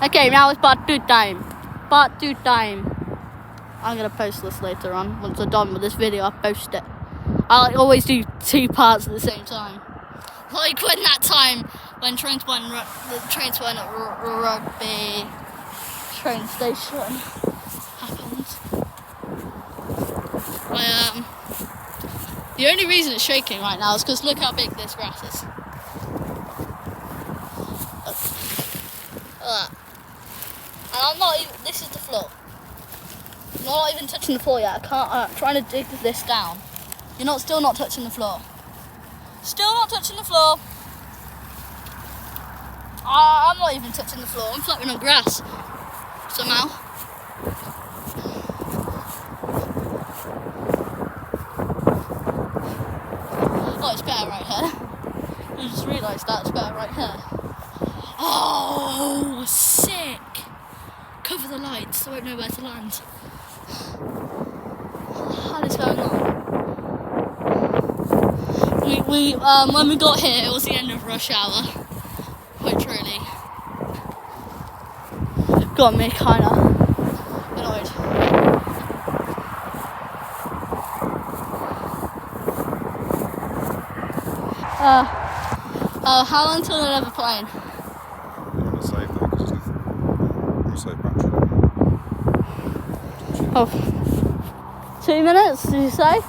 Okay, now it's part 2 time. Part 2 time. I'm gonna post this later on. Once I'm done with this video, I'll post it. I always do 2 parts at the same time. Like when that time when the trains went at Rugby train station happened. The only reason it's shaking right now is because look how big this grass is. Look. And I'm not even, this is the floor. I'm not even touching the floor yet. I'm trying to dig this down. You're still not touching the floor. Still not touching the floor. I'm not even touching the floor. I'm floating on grass somehow. Oh, it's better right here. I just realised that it's better right here. Oh, sick! Cover the lights so I won't know where to land. What the hell is going on? When we got here, it was the end of rush hour, which really got me kind of annoyed. How long till another plane? I'm going to save that because I'm going to save battery. Oh, 2 minutes, did you say?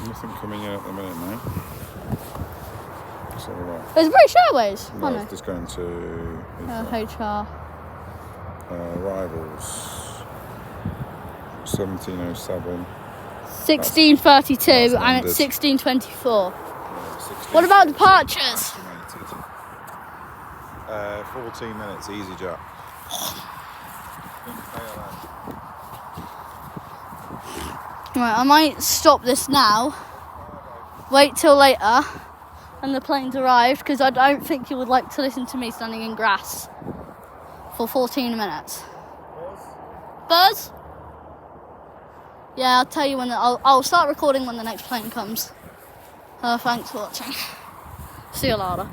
Nothing coming in at the minute, mate. It's alright. It's British Airways. No, it's just going to HR. Arrivals 1707. 16:32 and it's 16:24. What about departures? 14 minutes, easy jet. Right, I might stop this now. Wait till later when the plane's arrived, because I don't think you would like to listen to me standing in grass for 14 minutes. Buzz? Yeah, I'll tell you when I'll start recording when the next plane comes. Thanks for watching. See you later.